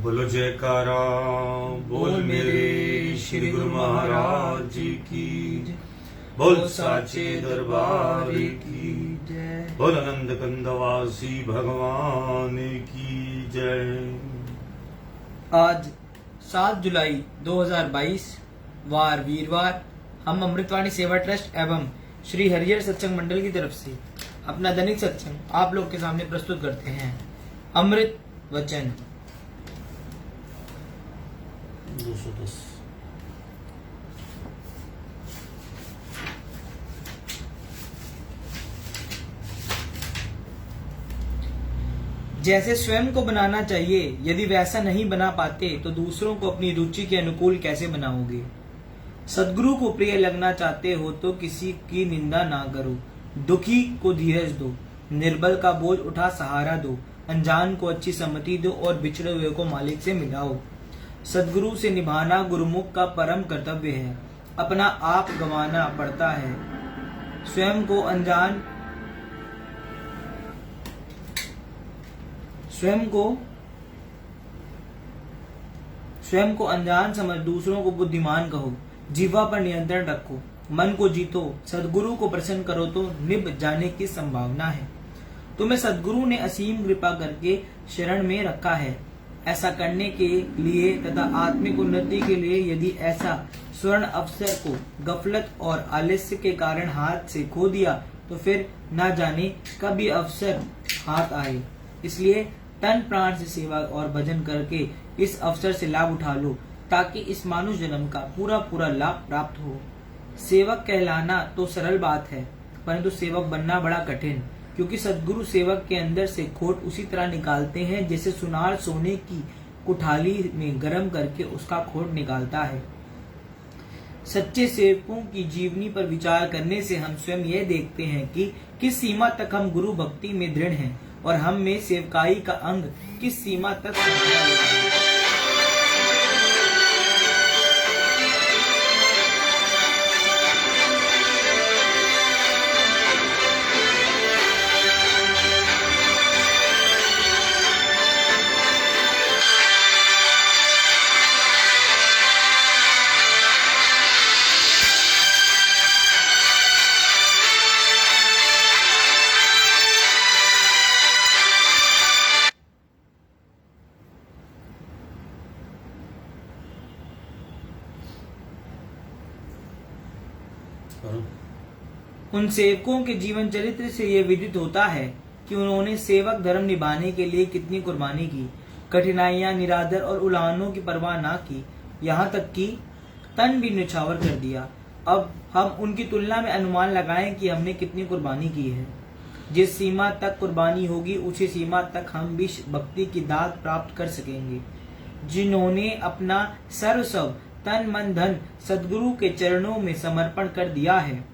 बोलो जयकारा बोल मेरे श्री गुरु महाराज जी की जय। बोल साचे दरबार की जय। बोल आनंद कंदवासी भगवान की जय। आज 7 जुलाई 2022 वार वीरवार हम अमृतवाणी सेवा ट्रस्ट एवं श्री हरिहर सत्संग मंडल की तरफ से अपना दैनिक सत्संग आप लोग के सामने प्रस्तुत करते हैं। अमृत वचन 210। जैसे स्वयं को बनाना चाहिए, यदि वैसा नहीं बना पाते तो दूसरों को अपनी रुचि के अनुकूल कैसे बनाओगे। सद्गुरु को प्रिय लगना चाहते हो तो किसी की निंदा ना करो, दुखी को धीरज दो, निर्बल का बोझ उठा सहारा दो, अनजान को अच्छी सम्मति दो और बिछड़े हुए को मालिक से मिलाओ। सद्गुरु से निभाना गुरुमुख का परम कर्तव्य है, अपना आप गंवाना पड़ता है। स्वयं को अनजान समझ दूसरों को बुद्धिमान कहो, जीवा पर नियंत्रण रखो, मन को जीतो, सद्गुरु को प्रसन्न करो तो निभ जाने की संभावना है। तुम्हें सद्गुरु ने असीम कृपा करके शरण में रखा है। ऐसा करने के लिए तथा आत्मिक उन्नति के लिए यदि ऐसा स्वर्ण अवसर को गफलत और आलस्य के कारण हाथ से खो दिया तो फिर ना जाने कब ये अवसर हाथ आए। इसलिए तन प्राण से सेवा और भजन करके इस अवसर से लाभ उठा लो ताकि इस मानुष जन्म का पूरा लाभ प्राप्त हो। सेवक कहलाना तो सरल बात है, परंतु सेवक बनना बड़ा कठिन, क्योंकि सद्गुरु सेवक के अंदर से खोट उसी तरह निकालते हैं जैसे सुनार सोने की कुठाली में गर्म करके उसका खोट निकालता है। सच्चे सेवकों की जीवनी पर विचार करने से हम स्वयं यह देखते हैं कि किस सीमा तक हम गुरु भक्ति में दृढ़ हैं और हम में सेवकाई का अंग किस सीमा तक है। उन सेवकों के जीवन चरित्र से यह विदित होता है कि उन्होंने सेवक धर्म निभाने के लिए कितनी कुर्बानी की, कठिनाइयां, निरादर और उलाहनों की परवाह ना की, यहाँ तक कि तन भी न्यौछावर कर दिया। अब हम उनकी तुलना में अनुमान लगाएं कि हमने कितनी कुर्बानी की है। जिस सीमा तक कुर्बानी होगी उसी सीमा तक हम भी भक्ति की दात प्राप्त कर सकेंगे। जिन्होंने अपना सर्वस्व तन मन धन सद्गुरु के चरणों में समर्पण कर दिया है,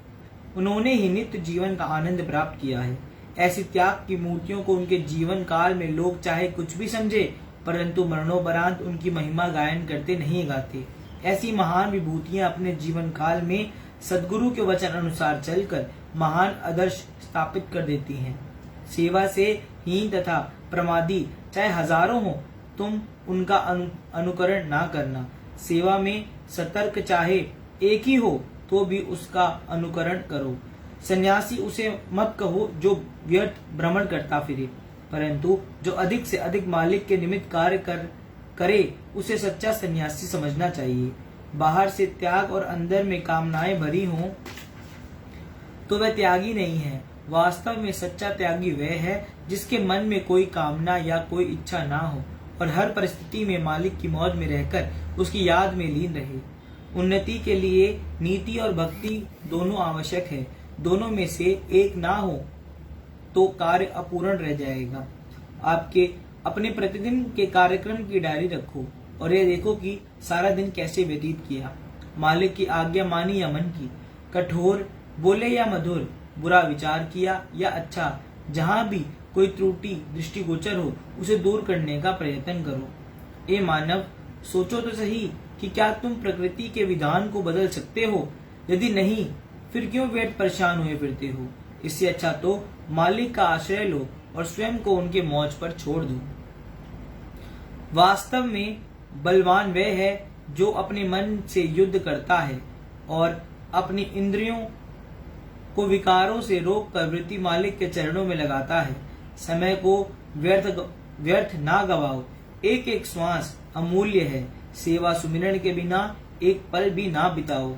उन्होंने ही नित्य जीवन का आनंद प्राप्त किया है। ऐसी त्याग की मूर्तियों को उनके जीवन काल में लोग चाहे कुछ भी समझे, परंतु मरणोपरांत उनकी महिमा गायन करते नहीं गाते। ऐसी महान विभूतियां अपने जीवन काल में सद्गुरु के वचन अनुसार चलकर महान आदर्श स्थापित कर देती हैं। सेवा से हीन तथा प्रमादी चाहे हजारों हो, तुम उनका अनुकरण ना करना। सेवा में सतर्क चाहे एक ही हो तो भी उसका अनुकरण करो। सन्यासी उसे मत कहो जो व्यर्थ भ्रमण करता फिरे, परंतु जो अधिक से अधिक मालिक के निमित्त कार्य करे उसे सच्चा सन्यासी समझना चाहिए। बाहर से त्याग और अंदर में कामनाएं भरी हों तो वह त्यागी नहीं है। वास्तव में सच्चा त्यागी वह है जिसके मन में कोई कामना या कोई इच्छा ना हो और हर परिस्थिति में मालिक की मौज में रहकर उसकी याद में लीन रहे। उन्नति के लिए नीति और भक्ति दोनों आवश्यक है। दोनों में से एक ना हो तो कार्य अपूर्ण रह जाएगा। आपके अपने प्रतिदिन के कार्यक्रम की डायरी रखो और यह देखो कि सारा दिन कैसे व्यतीत किया। मालिक की आज्ञा मानी या मन की, कठोर बोले या मधुर, बुरा विचार किया या अच्छा, जहाँ भी कोई त्रुटि दृष्टिगोचर हो उसे दूर करने का प्रयत्न करो। ए मानव, सोचो तो सही कि क्या तुम प्रकृति के विधान को बदल सकते हो? यदि नहीं, फिर क्यों व्यर्थ परेशान हुए फिरते हो? इससे अच्छा तो मालिक का आश्रय लो और स्वयं को उनके मौज पर छोड़ दो। वास्तव में बलवान वह है जो अपने मन से युद्ध करता है और अपनी इंद्रियों को विकारों से रोककर वृत्ति मालिक के चरणों में लगाता है। समय को व्यर्थ ना गवाओ, एक एक श्वास अमूल्य है। सेवा सुमिरन के बिना एक पल भी ना बिताओ।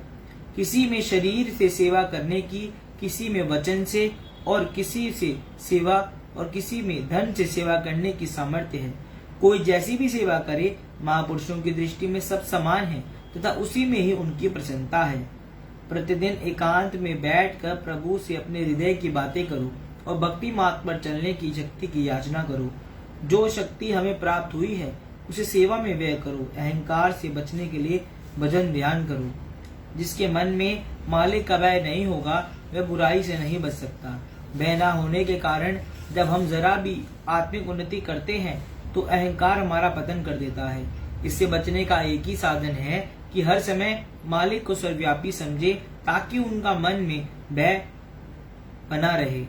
किसी में शरीर से सेवा करने की, किसी में वचन से और किसी में धन से सेवा करने की सामर्थ्य है। कोई जैसी भी सेवा करे, महापुरुषों की दृष्टि में सब समान है तथा उसी में ही उनकी प्रसन्नता है। प्रतिदिन एकांत में बैठकर प्रभु से अपने हृदय की बातें करो और भक्ति मार्ग पर चलने की शक्ति की याचना करो। जो शक्ति हमें प्राप्त हुई है उसे सेवा में व्यय करो। अहंकार से बचने के लिए भजन ध्यान करो। जिसके मन में मालिक का भय नहीं होगा वह बुराई से नहीं बच सकता। भय न होने के कारण जब हम जरा भी आत्मिक उन्नति करते हैं तो अहंकार हमारा पतन कर देता है। इससे बचने का एक ही साधन है कि हर समय मालिक को सर्वव्यापी समझे ताकि उनका मन में भय बना रहे।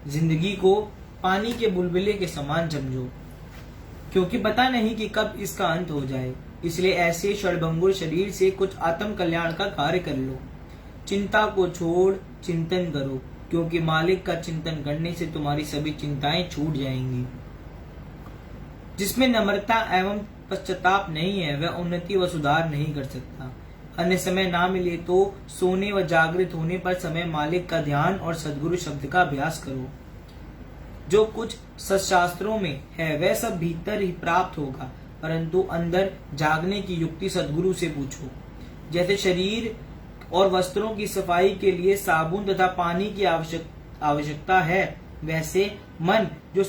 जिंदगी को पानी के बुलबुले के समान समझो, क्योंकि पता नहीं कि कब इसका अंत हो जाए। इसलिए ऐसे क्षणभंगुर शरीर से कुछ आत्म कल्याण का कार्य कर लो। चिंता को छोड़ चिंतन करो, क्योंकि मालिक का चिंतन करने से तुम्हारी सभी चिंताएं छूट जाएंगी। जिसमें नम्रता एवं पश्चाताप नहीं है वह उन्नति व सुधार नहीं कर सकता। अन्य समय ना मिले तो सोने व जागृत होने पर समय मालिक का ध्यान और सद्गुरु शब्द का अभ्यास करो। जो कुछ सत्शास्त्रों में है वह सब भीतर ही प्राप्त होगा, परंतु अंदर जागने की युक्ति सद्गुरु से पूछो। जैसे शरीर और वस्त्रों की सफाई के लिए साबुन तथा पानी की आवश्यकता है, वैसे मन जो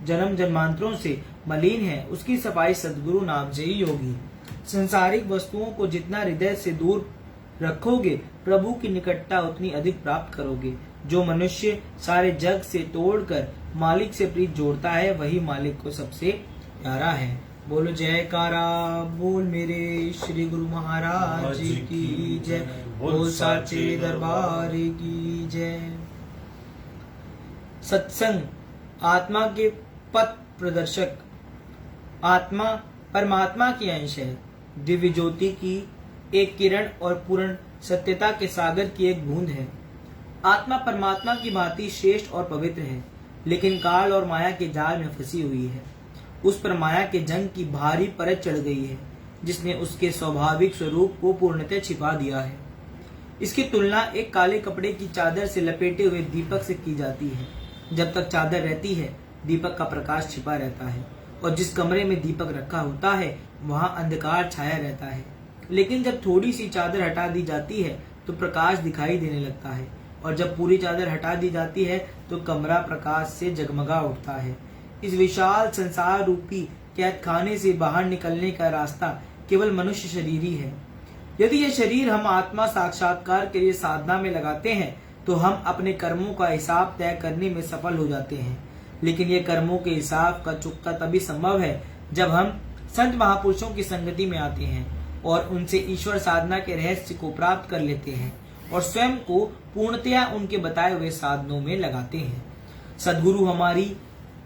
जन्म जन्मांतरों से मलिन है उसकी सफाई सद्गुरु नाम से ही होगी। संसारिक वस्तुओं को जितना हृदय से दूर रखोगे प्रभु की निकटता उतनी अधिक प्राप्त करोगे। जो मनुष्य सारे जग से तोड़कर मालिक से प्रीत जोड़ता है वही मालिक को सबसे प्यारा है। बोलो जयकारा बोल मेरे श्री गुरु महाराज की जय। बोल साचे दरबार की जय। सत्संग आत्मा के पथ प्रदर्शक। आत्मा परमात्मा की अंश है, दिव्य ज्योति की एक किरण और पूर्ण सत्यता के सागर की एक बूंद है। आत्मा परमात्मा की भांति श्रेष्ठ और पवित्र है, लेकिन काल और माया के जाल में फंसी हुई है। उस पर माया के जंग की भारी परत चढ़ गई है, जिसने उसके स्वाभाविक स्वरूप को पूर्णतः छिपा दिया है। इसकी तुलना एक काले कपड़े की चादर से लपेटे हुए दीपक से की जाती है। जब तक चादर रहती है दीपक का प्रकाश छिपा रहता है, और जिस कमरे में दीपक रखा होता है वहां अंधकार छाया रहता है। लेकिन जब थोड़ी सी चादर हटा दी जाती है तो प्रकाश दिखाई देने लगता है, और जब पूरी चादर हटा दी जाती है तो कमरा प्रकाश से जगमगा उठता है। इस विशाल संसार रूपी कैद खाने से बाहर निकलने का रास्ता केवल मनुष्य शरीर ही है। यदि यह शरीर हम आत्मा साक्षात्कार के लिए साधना में लगाते हैं तो हम अपने कर्मों का हिसाब तय करने में सफल हो जाते हैं। लेकिन ये कर्मों के हिसाब का चुकता तभी संभव है जब हम संत महापुरुषों की संगति में आते हैं और उनसे ईश्वर साधना के रहस्य को प्राप्त कर लेते हैं और स्वयं को पूर्णतया उनके बताए हुए साधनों में लगाते हैं। सद्गुरु हमारी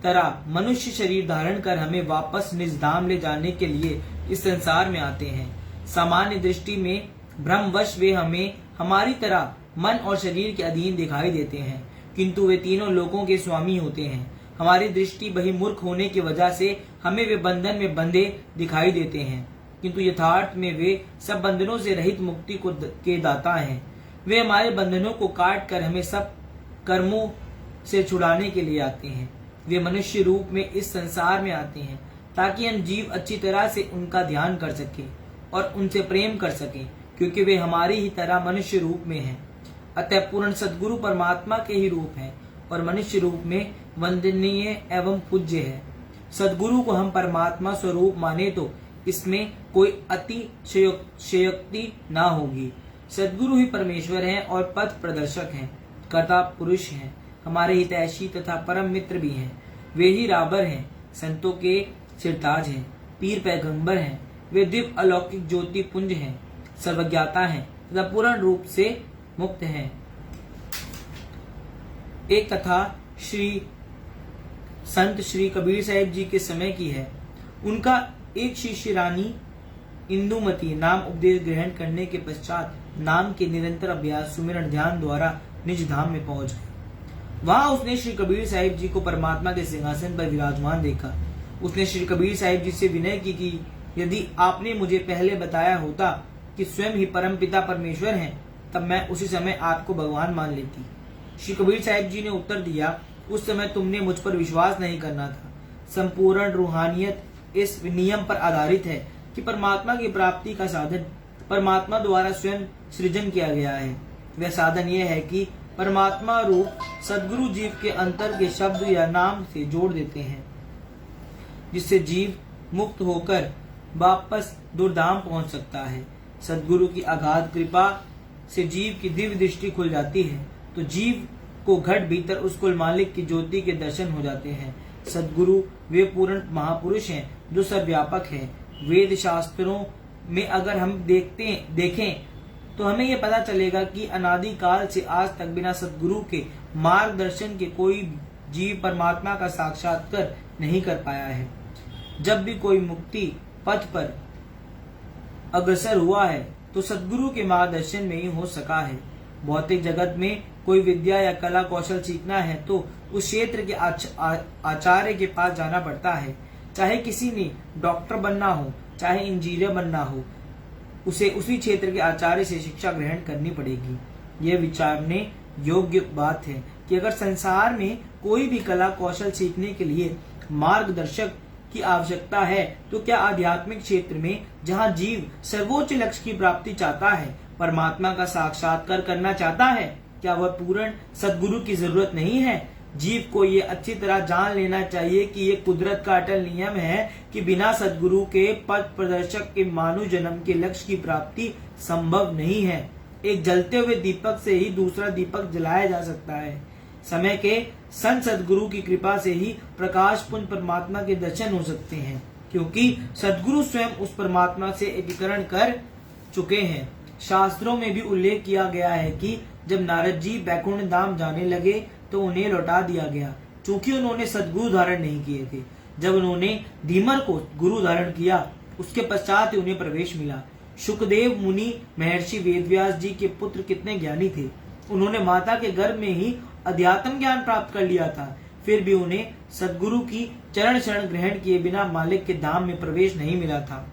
तरह मनुष्य शरीर धारण कर हमें वापस निज धाम ले जाने के लिए इस संसार में आते हैं। सामान्य दृष्टि में भ्रमवश वे हमें हमारी तरह मन और शरीर के अधीन दिखाई देते हैं, किंतु वे तीनों लोकों के स्वामी होते हैं। हमारी दृष्टि बहिर्मुख होने की वजह से हमें वे बंधन में बंधे दिखाई देते हैं, किंतु यथार्थ में वे सब बंधनों से रहित मुक्ति के दाता हैं। वे हमारे बंधनों को काट कर हमें सब कर्मों से छुड़ाने के लिए आते हैं। वे मनुष्य रूप में इस संसार में आते हैं ताकि हम जीव अच्छी तरह से उनका ध्यान कर सकें और उनसे प्रेम कर सकें, क्योंकि वे हमारी ही तरह मनुष्य रूप में हैं। अतः पूर्ण सद्गुरु परमात्मा के ही रूप हैं और मनुष्य रूप में वंदनीय एवं पूज्य है। सद्गुरु को हम परमात्मा स्वरूप माने तो इसमें कोई अतिशयोक्ति ना होगी। सद्गुरु ही परमेश्वर हैं और पथ प्रदर्शक हैं, कर्ता पुरुष हैं, हमारे हितैषी तथा परम मित्र भी हैं। वे ही राबर हैं, संतों के सिरताज हैं, पीर पैगंबर हैं। वे दिव्य अलौकिक ज्योति पुंज हैं, सर्वज्ञाता हैं तथा पूर्ण रूप से मुक्त हैं। एक कथा श्री संत श्री कबीर साहिब जी के समय की है। उनका एक शिष्य रानी इंदुमती नाम उपदेश ग्रहण करने के पश्चात नाम के निरंतर अभ्यास सुमिरन ध्यान द्वारा निज धाम में पहुंच गए। वहां उसने श्री कबीर साहिब जी को परमात्मा के सिंहासन पर विराजमान देखा। उसने श्री कबीर साहिब जी से विनय की कि यदि आपने मुझे पहले बताया होता कि स्वयं ही परमपिता परमेश्वर हैं, तब मैं उसी समय आपको भगवान मान लेती। श्री कबीर साहिब जी ने उत्तर दिया, उस समय तुमने मुझ पर विश्वास नहीं करना था। संपूर्ण रूहानियत इस नियम पर आधारित है कि परमात्मा की प्राप्ति का साधन परमात्मा द्वारा स्वयं सृजन किया गया है। वह साधन यह है कि परमात्मा रूप सद्गुरु जीव के अंतर के शब्द या नाम से जोड़ देते हैं, जिससे जीव मुक्त होकर वापस दुर्धाम पहुंच सकता है। सद्गुरु की अगाध कृपा से जीव की दिव्य दृष्टि खुल जाती है, तो जीव को घट भीतर उस कुल मालिक की ज्योति के दर्शन हो जाते हैं। सद्गुरु वे पूर्ण महापुरुष हैं जो सर्वव्यापक हैं। वेद शास्त्रों में अगर हम देखें तो हमें यह पता चलेगा कि अनादि काल से आज तक बिना सद्गुरु के मार्गदर्शन के कोई जीव परमात्मा का साक्षात्कार नहीं कर पाया है। जब भी कोई मुक्ति पथ पर अग्रसर हुआ है तो सद्गुरु के मार्गदर्शन में ही हो सका है। भौतिक जगत में कोई विद्या या कला कौशल सीखना है तो उस क्षेत्र के आचार्य के पास जाना पड़ता है। चाहे किसी ने डॉक्टर बनना हो, चाहे इंजीनियर बनना हो, उसे उसी क्षेत्र के आचार्य से शिक्षा ग्रहण करनी पड़ेगी। यह विचारने योग्य बात है कि अगर संसार में कोई भी कला कौशल सीखने के लिए मार्गदर्शक की आवश्यकता है, तो क्या आध्यात्मिक क्षेत्र में जहां जीव सर्वोच्च लक्ष्य की प्राप्ति चाहता है, परमात्मा का साक्षात्कार करना चाहता है, क्या वह पूर्ण सद्गुरु की जरूरत नहीं है? जीव को ये अच्छी तरह जान लेना चाहिए कि ये कुदरत का अटल नियम है कि बिना सद्गुरु के पथ प्रदर्शक के मानव जन्म के लक्ष्य की प्राप्ति संभव नहीं है। एक जलते हुए दीपक से ही दूसरा दीपक जलाया जा सकता है। समय के संत सद्गुरु की कृपा से ही प्रकाश पुंज परमात्मा के दर्शन हो सकते हैं, क्योंकि सद्गुरु स्वयं उस परमात्मा से एकीकरण कर चुके हैं। शास्त्रों में भी उल्लेख किया गया है कि जब नारद जी बैकुंठ धाम जाने लगे तो उन्हें लौटा दिया गया, क्योंकि उन्होंने सद्गुरु धारण नहीं किए थे। जब उन्होंने धीमर को गुरु धारण किया, उसके पश्चात उन्हें प्रवेश मिला। शुकदेव मुनि महर्षि वेदव्यास जी के पुत्र कितने ज्ञानी थे। उन्होंने माता के गर्भ में ही अध्यात्म ज्ञान प्राप्त कर लिया था, फिर भी उन्हें सद्गुरु की चरण शरण ग्रहण किए बिना मालिक के धाम में प्रवेश नहीं मिला था।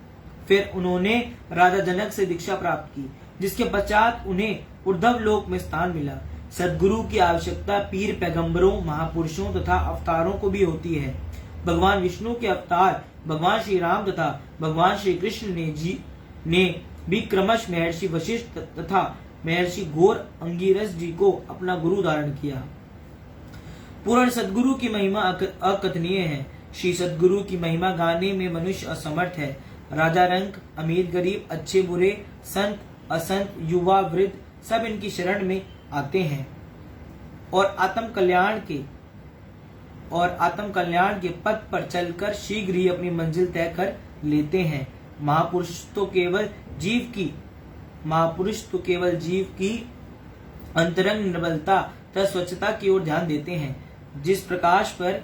फिर उन्होंने राजा जनक से दीक्षा प्राप्त की, जिसके पश्चात उन्हें ऊर्ध्व लोक में स्थान मिला। सद्गुरु की आवश्यकता पीर, पैगंबरों, महापुरुषों तथा अवतारों को भी होती है। भगवान विष्णु के अवतार भगवान श्री राम तथा भगवान श्री कृष्ण ने भी क्रमश महर्षि वशिष्ठ तथा महर्षि घोर अंगिरस जी को अपना गुरु धारण किया। पूर्ण सद्गुरु की महिमा अकथनीय है। श्री सद्गुरु की महिमा गाने में मनुष्य असमर्थ है। राजा रंक, अमीर गरीब, अच्छे बुरे, संत असंत, युवा वृद्ध सब इनकी शरण में आते हैं और आत्म कल्याण के पथ पर चलकर शीघ्र ही अपनी मंजिल तय कर लेते हैं। महापुरुष तो केवल जीव की अंतरंग निर्मलता तथा स्वच्छता की ओर ध्यान देते हैं। जिस प्रकाश पर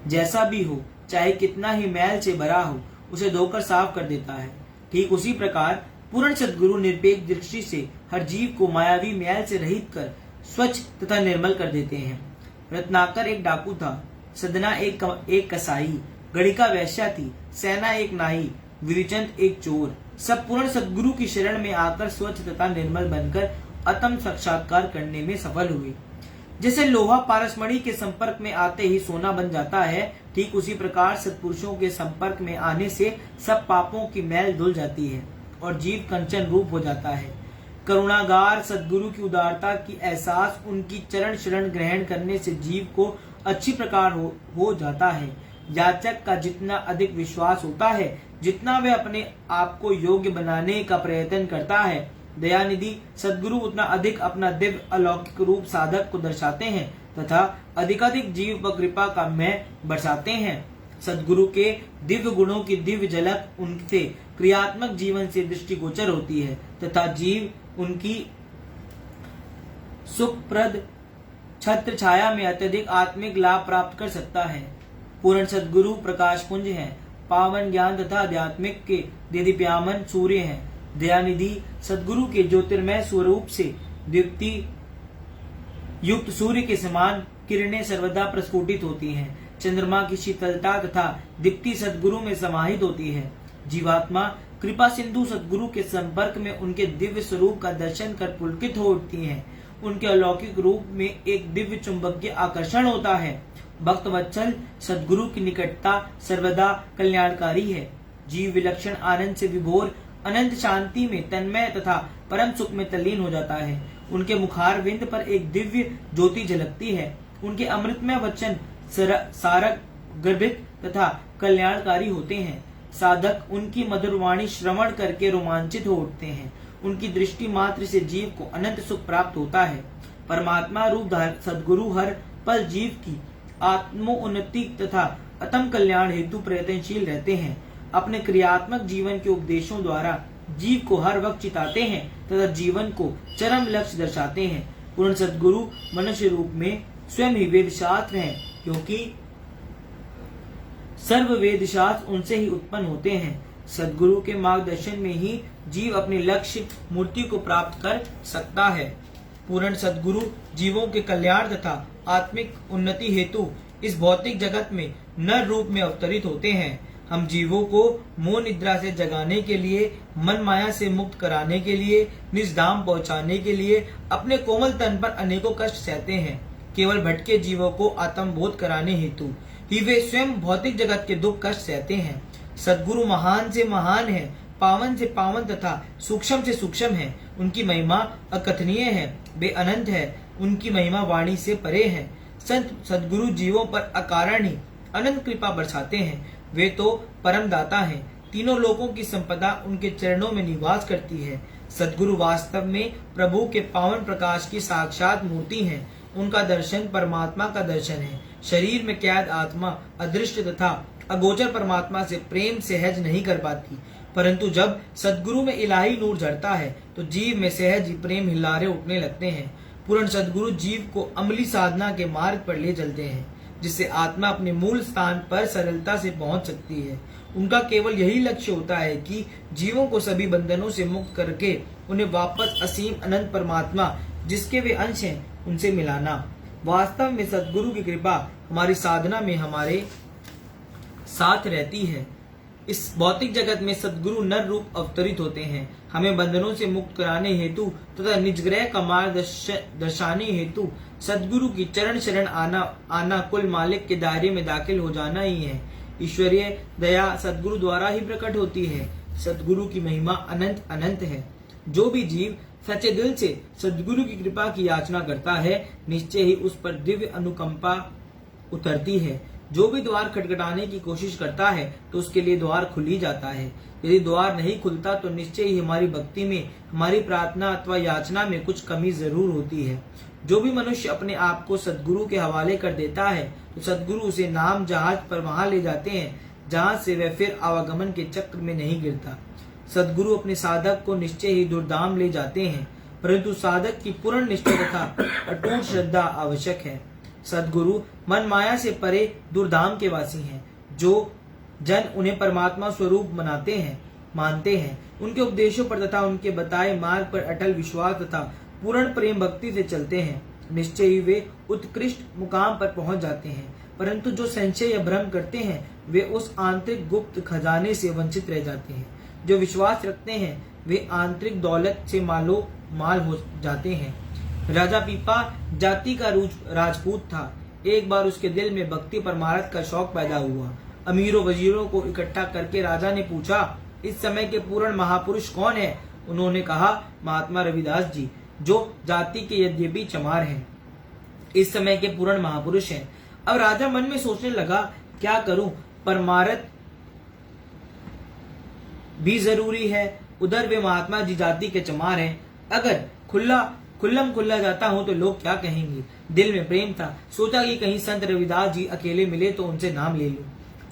जैसा भी हो, चाहे कितना ही मैल से भरा हो, उसे धोकर साफ कर देता है। ठीक उसी प्रकार पूर्ण सद्गुरु निरपेक्ष दृष्टि से हर जीव को मायावी मैल से रहित कर स्वच्छ तथा निर्मल कर देते हैं। रत्नाकर एक डाकू था, सदना एक कसाई, गणिका वैश्या थी, सेना एक नाई, विरिचंद एक चोर। सब पूर्ण सद्गुरु की शरण में आकर स्वच्छ तथा निर्मल बनकर आत्म साक्षात्कार करने में सफल हुए। जैसे लोहा पारसमणि के संपर्क में आते ही सोना बन जाता है, ठीक उसी प्रकार सत्पुरुषों के संपर्क में आने से सब पापों की मैल धुल जाती है और जीव कंचन रूप हो जाता है। करुणागार सद्गुरु की उदारता की एहसास उनकी चरण शरण ग्रहण करने से जीव को अच्छी प्रकार हो जाता है। याचक का जितना अधिक विश्वास होता है, जितना वह अपने आप को योग्य बनाने का प्रयत्न करता है, दयानिधि सद्गुरु उतना अधिक अपना दिव्य अलौकिक रूप साधक को दर्शाते हैं तथा अधिकाधिक जीव पर कृपा का मैं बरसाते हैं। सद्गुरु के दिव्य गुणों की दिव्य झलक उनके क्रियात्मक जीवन से दृष्टिगोचर होती है तथा जीव उनकी सुखप्रद छत्र छाया में अत्यधिक आत्मिक लाभ प्राप्त कर सकता है। पूर्ण सद्गुरु प्रकाश पुंज है, पावन ज्ञान तथा आध्यात्मिक के देदीप्यमान सूर्य है। दयानिधि सद्गुरु के ज्योतिर्मय स्वरूप से दीप्ति युक्त सूर्य के समान किरणें सर्वदा प्रस्फुटित होती हैं। चंद्रमा की शीतलता तथा दीप्ति सद्गुरु में समाहित होती है। जीवात्मा कृपा सिंधु सद्गुरु के संपर्क में उनके दिव्य स्वरूप का दर्शन कर पुलकित हो उठती है। उनके अलौकिक रूप में एक दिव्य चुंबकीय आकर्षण होता है। भक्त वत्सल सद्गुरु की निकटता सर्वदा कल्याणकारी है। जीव विलक्षण आनंद से विभोर अनंत शांति में तन्मय तथा परम सुख में तल्लीन हो जाता है। उनके मुखार विंद पर एक दिव्य ज्योति झलकती है। उनके अमृतमय वचन सारक गर्भित तथा कल्याणकारी होते हैं। साधक उनकी मधुर वाणी श्रवण करके रोमांचित हो उठते हैं। उनकी दृष्टि मात्र से जीव को अनंत सुख प्राप्त होता है। परमात्मा रूप सद्गुरु हर पल जीव की आत्मोन्नति तथा अतम कल्याण हेतु प्रयत्नशील रहते हैं। अपने क्रियात्मक जीवन के उपदेशों द्वारा जीव को हर वक्त चिताते हैं तथा जीवन को चरम लक्ष्य दर्शाते हैं। पूर्ण सद्गुरु मनुष्य रूप में स्वयं ही वेद शास्त्र हैं, क्योंकि सर्व वेद शास्त्र उनसे ही उत्पन्न होते हैं। सद्गुरु के मार्गदर्शन में ही जीव अपने लक्ष्य मूर्ति को प्राप्त कर सकता है। पूर्ण सद्गुरु जीवों के कल्याण तथा आत्मिक उन्नति हेतु इस भौतिक जगत में नर रूप में अवतरित होते हैं। हम जीवों को मोह निद्रा से जगाने के लिए, मन माया से मुक्त कराने के लिए, निज धाम पहुंचाने के लिए अपने कोमल तन पर अनेकों कष्ट सहते हैं। केवल भटके जीवों को आत्म बोध कराने हेतु ही वे स्वयं भौतिक जगत के दुख कष्ट सहते हैं। सद्गुरु महान से महान है, पावन से पावन तथा सूक्ष्म से सूक्ष्म है। उनकी महिमा अकथनीय है, वे अनंत है। उनकी महिमा वाणी से परे है। संत सद्गुरु जीवों पर अकारण ही अनंत कृपा बरसाते हैं। वे तो परम दाता हैं। तीनों लोगों की संपदा उनके चरणों में निवास करती है। सद्गुरु वास्तव में प्रभु के पावन प्रकाश की साक्षात मूर्ति है। उनका दर्शन परमात्मा का दर्शन है। शरीर में कैद आत्मा अदृश्य तथा अगोचर परमात्मा से प्रेम सहज नहीं कर पाती, परंतु जब सद्गुरु में इलाही नूर झड़ता है तो जीव में सहज ही प्रेम हिलारे उठने लगते हैं। पूर्ण सद्गुरु जीव को अमली साधना के मार्ग पर ले चलते हैं, जिससे आत्मा अपने मूल स्थान पर सरलता से पहुंच सकती है। उनका केवल यही लक्ष्य होता है कि जीवों को सभी बंधनों से मुक्त करके उन्हें वापस असीम अनंत परमात्मा जिसके वे अंश हैं उनसे मिलाना। वास्तव में सद्गुरु की कृपा हमारी साधना में हमारे साथ रहती है। इस भौतिक जगत में सद्गुरु नर रूप अवतरित होते हैं, हमें बंधनों से मुक्त कराने हेतु तथा निजग्रह का मार्ग दर्शाने हेतु सद्गुरु की चरण शरण आना कुल मालिक के दायरे में दाखिल हो जाना ही है। ईश्वरीय दया सद्गुरु द्वारा ही प्रकट होती है। सद्गुरु की महिमा अनंत अनंत है। जो भी जीव सच्चे दिल से सद्गुरु की कृपा की याचना करता है, निश्चय ही उस पर दिव्य अनुकंपा उतरती है। जो भी द्वार खटखटाने की कोशिश करता है तो उसके लिए द्वार खुल ही जाता है। यदि द्वार नहीं खुलता तो निश्चय ही हमारी भक्ति में, हमारी प्रार्थना अथवा याचना में कुछ कमी जरूर होती है। जो भी मनुष्य अपने आप को सद्गुरु के हवाले कर देता है तो सद्गुरु उसे नाम जहाज पर वहां ले जाते हैं जहां से वह फिर आवागमन के चक्र में नहीं गिरता। सद्गुरु अपने साधक को निश्चय ही दुर्धाम ले जाते हैं, परंतु साधक की पूर्ण निष्ठा तथा अटूट श्रद्धा आवश्यक है। सद्गुरु मन माया से परे दुर्धाम के वासी हैं। जो जन उन्हें परमात्मा स्वरूप मानते हैं, उनके उपदेशों पर तथा उनके बताए मार्ग पर अटल विश्वास तथा पूर्ण प्रेम भक्ति से चलते हैं, निश्चय ही वे उत्कृष्ट मुकाम पर पहुंच जाते हैं। परंतु जो संशय या भ्रम करते हैं वे उस आंतरिक गुप्त खजाने से वंचित रह जाते हैं। जो विश्वास रखते हैं वे आंतरिक दौलत से मालो माल हो जाते हैं। राजा पीपा जाति का राजपूत था। एक बार उसके दिल में भक्ति परमार्थ का शौक पैदा हुआ। अमीरों वजीरों को इकट्ठा करके राजा ने पूछा, इस समय के पूर्ण महापुरुष कौन है? उन्होंने कहा, महात्मा रविदास जी, जो जाति के यद्यपि चमार हैं, इस समय के पूर्ण महापुरुष हैं। अब राजा मन में सोचने लगा, क्या करूं? परमार्थ भी जरूरी है, उधर वे महात्मा जी जाति के चमार हैं। अगर खुल्ला जाता हूं तो लोग क्या कहेंगे? दिल में प्रेम था। सोचा कि कहीं संत रविदास जी अकेले मिले तो उनसे नाम ले लूं।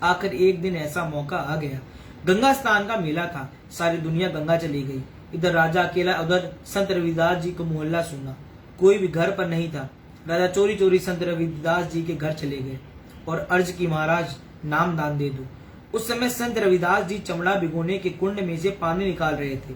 आखिर एक दिन ऐसा मौका आ गया। गंगा स्नान का मेला था। सारी दुनिया गंगा चली गई। इधर राजा अकेला, उधर संत रविदास जी को मोहल्ला सुना। कोई भी घर पर नहीं था। राजा चोरी चोरी संत रविदास जी के घर चले गए और अर्ज की महाराज नाम दान दे दो। उस समय संत रविदास जी चमड़ा भिगोने के कुंड में से पानी निकाल रहे थे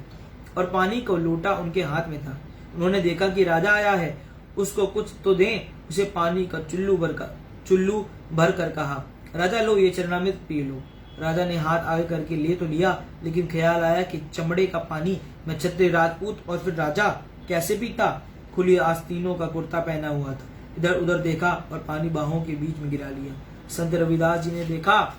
और पानी का लोटा उनके हाथ में था। उन्होंने देखा कि राजा आया है, उसको कुछ तो दें। उसे पानी का चुल्लू भर कर कहा, राजा लो ये चरणामृत पी लो। राजा ने हाथ आगे करके ले तो लिया, लेकिन ख्याल आया कि चमड़े का पानी मैं क्षत्रिय राजपूत और फिर राजा कैसे पीता। खुली आस्तीनों का कुर्ता पहना हुआ था। इधर उधर देखा और पानी बाहों के बीच में गिरा लिया। संत रविदास जी ने देखा,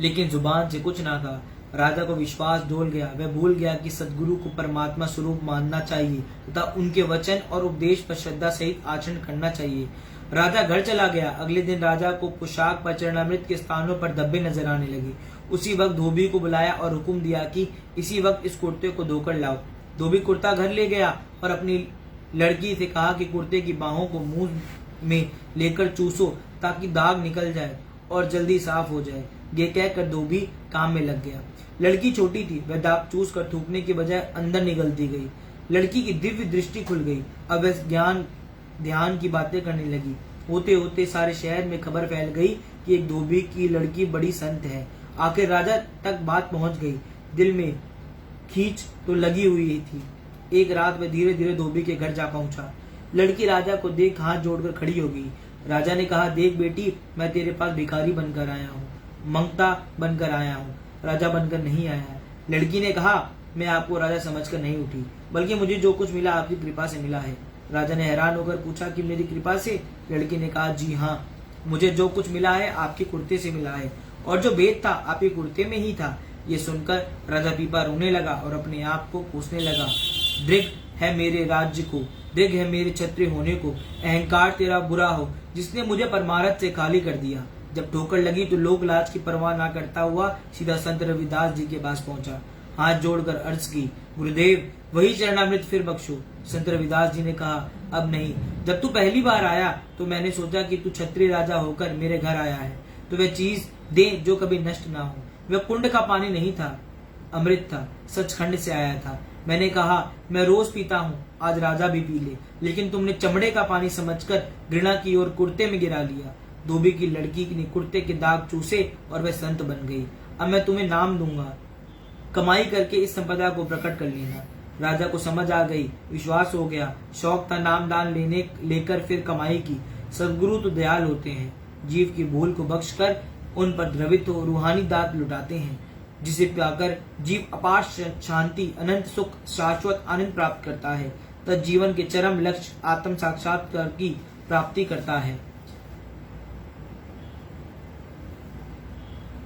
लेकिन जुबान से कुछ ना कहा। राजा को विश्वास डोल गया। वह भूल गया कि सद्गुरु को परमात्मा स्वरूप मानना चाहिए तथा उनके वचन और उपदेश पर श्रद्धा सहित आचरण करना चाहिए। राजा घर चला गया। अगले दिन राजा को पोशाक पर चरणामृत के स्थानों पर धब्बे नजर आने लगे। उसी वक्त धोबी को बुलाया और हुक्म दिया कि इसी वक्त इस कुर्ते को धोकर लाओ। धोबी कुर्ता घर ले गया और अपनी लड़की से कहा कि कुर्ते की बाहों को मुंह में लेकर चूसो ताकि दाग निकल जाए और जल्दी साफ हो जाए। ये कहकर धोबी काम में लग गया। लड़की छोटी थी, वह दाग चूस कर थूकने के बजाय अंदर निगलती गई। लड़की की दिव्य दृष्टि खुल गई। अब वह ध्यान की बातें करने लगी। होते होते सारे शहर में खबर फैल गई कि एक धोबी की लड़की बड़ी संत है। आखिर राजा तक बात पहुंच गई। दिल में खींच तो लगी हुई थी। एक रात वह धीरे धीरे धोबी के घर जा पहुंचा। लड़की राजा को देख हाथ जोड़कर खड़ी हो गई। राजा ने कहा, देख बेटी, मैं तेरे पास भिखारी बनकर आया हूँ, मंगता बनकर आया हूँ, राजा बनकर नहीं आया है। लड़की ने कहा, मैं आपको राजा समझकर नहीं उठी, बल्कि मुझे जो कुछ मिला आपकी कृपा से मिला है। राजा ने हैरान होकर पूछा कि मेरी कृपा से? लड़की ने कहा, जी हाँ, मुझे जो कुछ मिला है आपके कुर्ते से मिला है और जो भेद था आपके कुर्ते में ही था। ये सुनकर राजा पीपा रोने लगा और अपने आप को कोसने लगा। दृढ़ है मेरे राज्य को, दृढ़ है मेरे क्षत्रिय होने को। अहंकार तेरा बुरा हो जिसने मुझे परमारथ से खाली कर दिया। जब ठोकर लगी तो लोक लाज की परवाह ना करता हुआ सीधा संत रविदास जी के पास पहुंचा। हाथ जोड़कर अर्ज की, गुरुदेव वही चरणामृत फिर बख्शो। संत रविदास जी ने कहा, अब नहीं। जब तू पहली बार आया तो मैंने सोचा कि तू क्षत्रिय राजा होकर मेरे घर आया है तो वह चीज दे जो कभी नष्ट ना हो। वह कुंड का पानी नहीं था, अमृत था, सचखंड से आया था। मैंने कहा, मैं रोज पीता हूँ, आज राजा भी पी ले, लेकिन तुमने चमड़े का पानी समझकर घृणा की और कुर्ते में गिरा लिया। धोबी की लड़की ने कुर्ते के दाग चूसे और वह संत बन गई। अब मैं तुम्हें नाम दूंगा, कमाई करके इस संपदा को प्रकट कर लेना। राजा को समझ आ गई, विश्वास हो गया। शौक था नाम दान लेकर फिर कमाई की। सदगुरु तो दयाल होते हैं, जीव की भूल को बख्श कर उन पर द्रवित हो रूहानी दात लुटाते हैं, जिसे पाकर जीव अपार शांति, अनंत सुख, शाश्वत आनंद प्राप्त करता है तथा जीवन के चरम लक्ष्य आत्म साक्षात्कार की प्राप्ति करता है।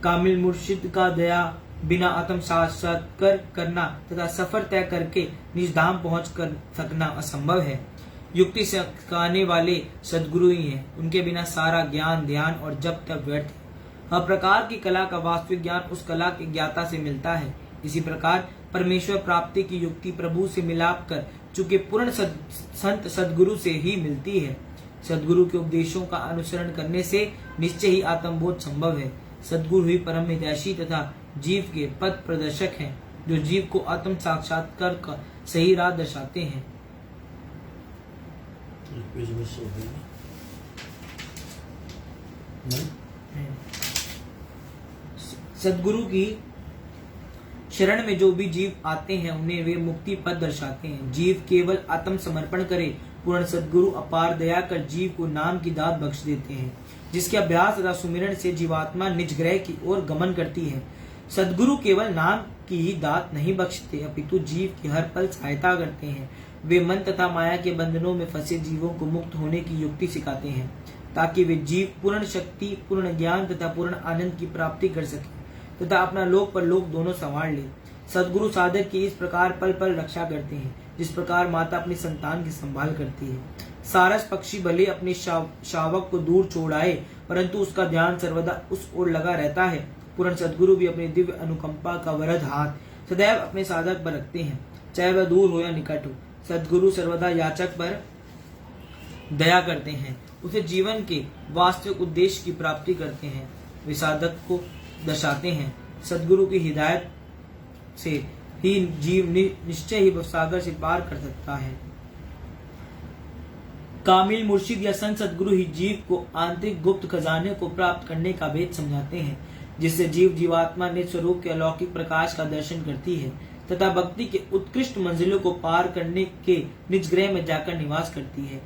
कामिल मुर्शिद का दया बिना आत्म साक्षात्कार करना तथा सफर तय करके निज धाम पहुंच कर सकना असंभव है। युक्ति सिखाने वाले सदगुरु ही हैं, उनके बिना सारा ज्ञान, ध्यान और जप तप व्यर्थ है। हर प्रकार की कला का वास्तविक ज्ञान उस कला के ज्ञाता से मिलता है। इसी प्रकार परमेश्वर प्राप्ति की युक्ति प्रभु से मिलाप कर चुके पूर्ण संत सदगुरु से ही मिलती है। सदगुरु के उपदेशों का अनुसरण करने से निश्चय ही आत्मबोध संभव है। सदगुरु ही परम हितैषी तथा जीव के पथ प्रदर्शक हैं, जो जीव को आत्म साक्षात्कार का सही राह दर्शाते हैं। सदगुरु की शरण में जो भी जीव आते हैं उन्हें वे मुक्ति पद दर्शाते हैं। जीव केवल आत्म समर्पण करे, पूर्ण सदगुरु अपार दया कर जीव को नाम की दात बख्श देते हैं, जिसके अभ्यास तथा सुमिरन से जीवात्मा निज ग्रह की ओर गमन करती है। सदगुरु केवल नाम की ही दात नहीं बख्शते, अपितु जीव की हर पल सहायता करते हैं। वे मन तथा माया के बंधनों में फंसे जीवों को मुक्त होने की युक्ति सिखाते हैं, ताकि वे जीव पूर्ण शक्ति, पूर्ण ज्ञान तथा पूर्ण आनंद की प्राप्ति कर सके तथा अपना लोक पर लोक दोनों संवार ले। सदगुरु साधक की इस प्रकार पल पल रक्षा करते हैं, जिस प्रकार माता अपनी संतान की संभाल करती है। सारस पक्षी भले अपने शावक को दूर छोड़ आए, परंतु उसका ध्यान सर्वदा उस ओर लगा रहता है। पूर्ण सदगुरु भी अपने दिव्य अनुकंपा का वरद हाथ सदैव अपने साधक पर रखते हैं, चाहे वह दूर हो या निकट हो। सदगुरु सर्वदा याचक पर दया करते हैं, उसे जीवन के वास्तविक उद्देश्य की प्राप्ति करते हैं। वे साधक को दर्शाते हैं। सदगुरु की हिदायत से ही जीव निश्चय ही सागर से पार कर सकता है। कामिल मुर्शिद या संत सदगुरु ही जीव को आंतरिक गुप्त खजाने को प्राप्त करने का भेद समझाते हैं, जिससे जीव जीवात्मा निज स्वरूप के अलौकिक प्रकाश का दर्शन करती है तथा भक्ति के उत्कृष्ट मंजिलों को पार करने के निज गृह में जाकर निवास करती है।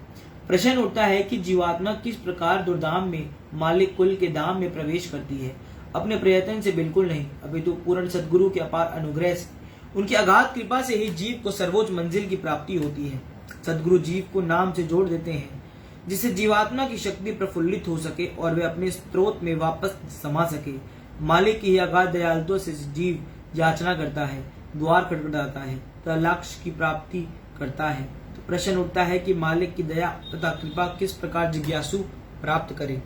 प्रश्न उठता है कि जीवात्मा किस प्रकार दुर्धाम में मालिक कुल के धाम में प्रवेश करती है। अपने प्रयत्न से बिल्कुल नहीं, अपितु पूर्ण सदगुरु के अपार अनुग्रह से, उनकी अगाध कृपा से ही जीव को सर्वोच्च मंजिल की प्राप्ति होती है। सदगुरु जीव को नाम से जोड़ देते हैं, जिससे जीवात्मा की शक्ति प्रफुल्लित हो सके और वे अपने स्त्रोत में वापस समा सके। मालिक की अगाध दयालुता से जीव याचना करता है, द्वार खटखटाता है तथा लक्ष्य की प्राप्ति करता है। तो प्रश्न उठता है कि मालिक की दया तथा कृपा किस प्रकार जिज्ञासु प्राप्त करे।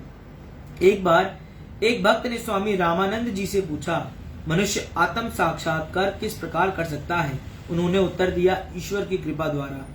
एक बार एक भक्त ने स्वामी रामानंद जी से पूछा, मनुष्य आत्म साक्षात्कार किस प्रकार कर सकता है? उन्होंने उत्तर दिया, ईश्वर की कृपा द्वारा।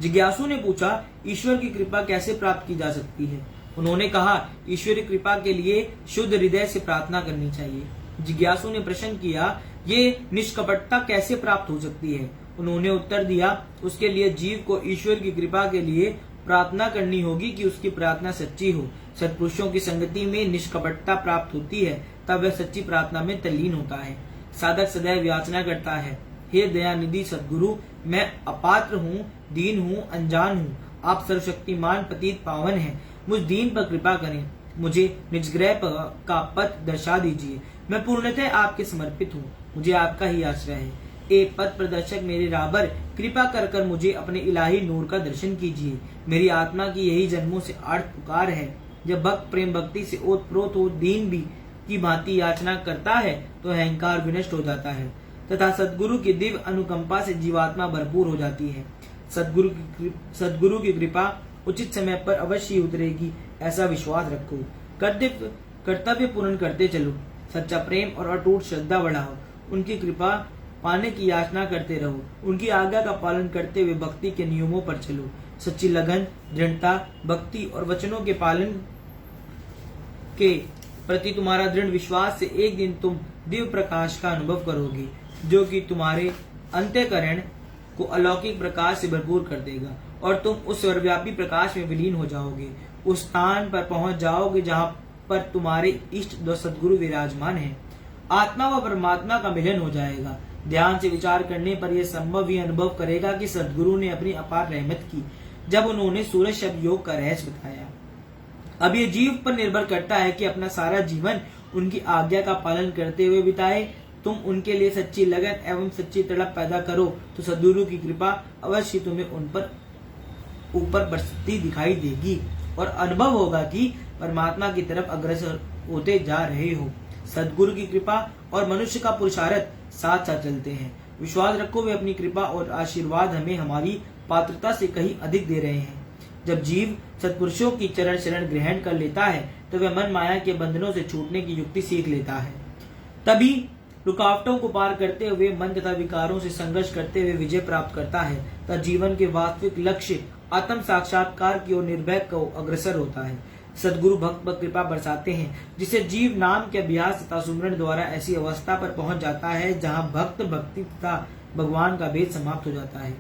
जिज्ञासु ने पूछा, ईश्वर की कृपा कैसे प्राप्त की जा सकती है? उन्होंने कहा, ईश्वरी कृपा के लिए शुद्ध हृदय से प्रार्थना करनी चाहिए। जिज्ञासु ने प्रश्न किया, ये निष्कपटता कैसे प्राप्त हो सकती है? उन्होंने उत्तर दिया, उसके लिए जीव को ईश्वर की कृपा के लिए प्रार्थना करनी होगी कि उसकी प्रार्थना सच्ची हो। सत्पुरुषों की संगति में निष्कपटता प्राप्त होती है, तब वह सच्ची प्रार्थना में तल्लीन होता है। साधक सदैव याचना करता है, हे दयानिधि सद्गुरु, मैं अपात्र हूँ, दीन हूँ, अनजान हूँ। आप सर्वशक्तिमान पतित पावन हैं, मुझ दीन पर कृपा करें, मुझे निजग्रह का पथ दर्शा दीजिए। मैं पूर्णतः आपके समर्पित हूँ, मुझे आपका ही आश्रय है। ए पथ प्रदर्शक मेरे राबर, कृपा कर कर मुझे अपने इलाही नूर का दर्शन कीजिए। मेरी आत्मा की यही जन्मों से आर्त पुकार है। जब भक्त प्रेम भक्ति से ओतप्रोत हो दीन भी की भांति याचना करता है तो अहंकार विनष्ट हो जाता है तथा सद्गुरु की दिव्य अनुकंपा से जीवात्मा भरपूर हो जाती है। सद्गुरु की कृपा उचित समय पर अवश्य उतरेगी, ऐसा विश्वास रखो। कर्तव्य पूर्ण करते चलो, सच्चा प्रेम और अटूट श्रद्धा बढ़ाओ, उनकी कृपा पाने की याचना करते रहो, उनकी आज्ञा का पालन करते हुए भक्ति के नियमों पर चलो। सच्ची लगन, दृढ़ता, भक्ति और वचनों के पालन के प्रति तुम्हारा दृढ़ विश्वास से एक दिन तुम दिव्य प्रकाश का अनुभव करोगे, जो कि तुम्हारे अंतःकरण को अलौकिक प्रकाश से भरपूर कर देगा और तुम उस सर्वव्यापी प्रकाश में विलीन हो जाओगे। उस स्थान पर पहुंच जाओगे जहां पर तुम्हारे इष्ट दो सद्गुरु विराजमान हैं। आत्मा व परमात्मा का मिलन हो जाएगा। ध्यान से विचार करने पर यह संभव ही अनुभव करेगा कि सद्गुरु ने अपनी अपार रहमत की जब उन्होंने सूरज शब्द योग का रहस्य बताया। अब ये जीव पर निर्भर करता है कि अपना सारा जीवन उनकी आज्ञा का पालन करते हुए बिताए। तुम उनके लिए सच्ची लगन एवं सच्ची तड़प पैदा करो तो सद्गुरु की कृपा अवश्य तुम्हें उन पर ऊपर बरसती दिखाई देगी और अनुभव होगा कि परमात्मा की तरफ अग्रसर होते जा रहे हो। सद्गुरु की कृपा और मनुष्य का पुरुषार्थ साथ साथ चलते हैं। विश्वास रखो, वे अपनी कृपा और आशीर्वाद हमें हमारी पात्रता से कहीं अधिक दे रहे हैं। जब जीव सत्पुरुषों की चरण शरण ग्रहण कर लेता है तो वह मन माया के बंधनों से छूटने की युक्ति सीख लेता है। तभी रुकावटों को पार करते हुए मन तथा विकारों से संघर्ष करते हुए विजय प्राप्त करता है तथा जीवन के वास्तविक लक्ष्य आत्म साक्षात्कार की ओर निर्भय को अग्रसर होता है। सद्गुरु भक्त पर कृपा बरसाते हैं, जिसे जीव नाम के अभ्यास तथा सुमरण द्वारा ऐसी अवस्था पर पहुंच जाता है जहां भक्त भक्ति तथा भगवान का भेद समाप्त हो जाता है।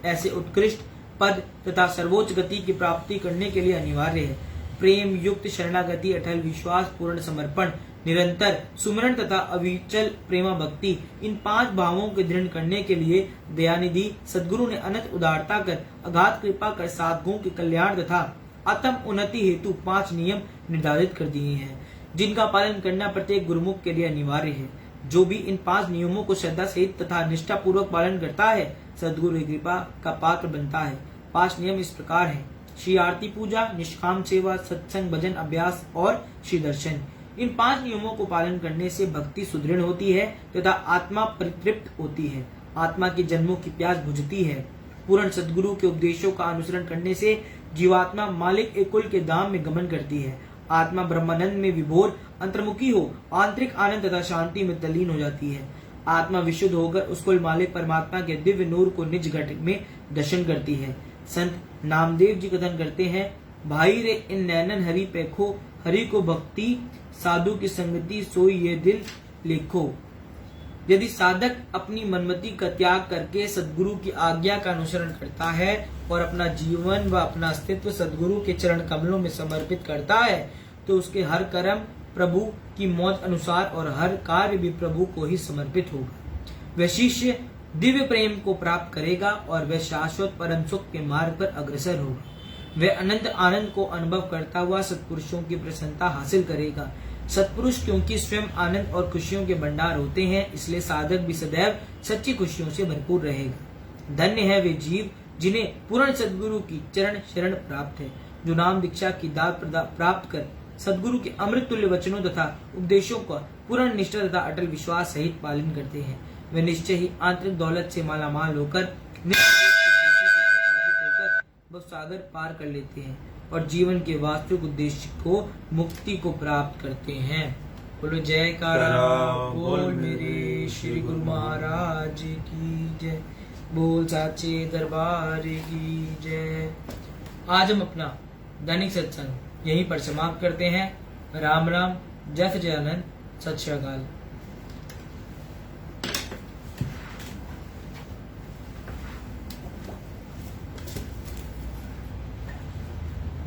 ऐसे उत्कृष्ट पद तथा सर्वोच्च गति की प्राप्ति करने के लिए अनिवार्य है प्रेम युक्त शरणागति, अटल विश्वास, पूर्ण समर्पण, निरंतर सुमरण तथा अविचल प्रेमा भक्ति। इन 5 भावों को दृढ़ करने के लिए दयानिधि सद्गुरु ने अनंत उदारता कर अगाध कृपा कर साधकों के कल्याण तथा आत्म उन्नति हेतु 5 नियम निर्धारित कर दिए हैं, जिनका पालन करना प्रत्येक गुरुमुख के लिए अनिवार्य है। जो भी इन 5 नियमों को श्रद्धा सहित तथा निष्ठा पूर्वक पालन करता है सद्गुरु की कृपा का पात्र बनता है। 5 नियम इस प्रकार हैं: श्री आरती पूजा, निष्काम सेवा, सत्संग, भजन अभ्यास और श्री दर्शन। इन 5 नियमों को पालन करने से भक्ति सुदृढ़ होती है तथा आत्मा परितृप्त होती है, आत्मा की जन्मों की प्यास बुझती है। पूर्ण सद्गुरु के उपदेशों का अनुसरण करने से जीवात्मा मालिक एक कुल के धाम में गमन करती है। आत्मा ब्रह्मानंद में विभोर अंतर्मुखी हो आंतरिक आनंद तथा शांति में तल्लीन हो जाती है। आत्मा विशुद्ध होकर उस कुल मालिक परमात्मा के दिव्य नूर को निज घट में दर्शन करती है। संत नामदेव जी कथन करते हैं, भाई रे इन नैनन हरि पेखो, हरि को भक्ति साधु की संगति सोई ये दिल लेखो। यदि साधक अपनी मनमति का त्याग करके सद्गुरु की आज्ञा का अनुसरण करता है और अपना जीवन व अपना अस्तित्व सद्गुरु के चरण कमलों में समर्पित करता है तो उसके हर कर्म प्रभु की मौज अनुसार और हर कार्य भी प्रभु को ही समर्पित होगा। वह शिष्य दिव्य प्रेम को प्राप्त करेगा और वह शाश्वत परम सुख के मार्ग पर अग्रसर होगा। वह अनंत आनंद को अनुभव करता हुआ सत्पुरुषों की प्रसन्नता हासिल करेगा। सत्पुरुष क्योंकि स्वयं आनंद और खुशियों के भंडार होते हैं, इसलिए साधक भी सदैव सच्ची खुशियों से भरपूर रहेगा। धन्य है वे जीव जिन्हें पूर्ण सद्गुरु की चरण शरण प्राप्त है, जो नाम दीक्षा की दात प्राप्त कर सद्गुरु के अमृत तुल्य वचनों तथा उपदेशों का पूर्ण निष्ठा तथा अटल विश्वास सहित पालन करते हैं। वे निश्चय ही आंतरिक दौलत से मालामाल होकर वो सागर पार कर लेते हैं और जीवन के वास्तविक उद्देश्य को मुक्ति को प्राप्त करते हैं। बोलो जयकारा बोल मेरे श्री गुरु महाराज की जय, बोल साचे दरबार की जय। आज हम अपना दैनिक सत्संग यहीं पर समाप्त करते हैं। राम राम, जय सच्चिदानंद, सत श्री अकाल।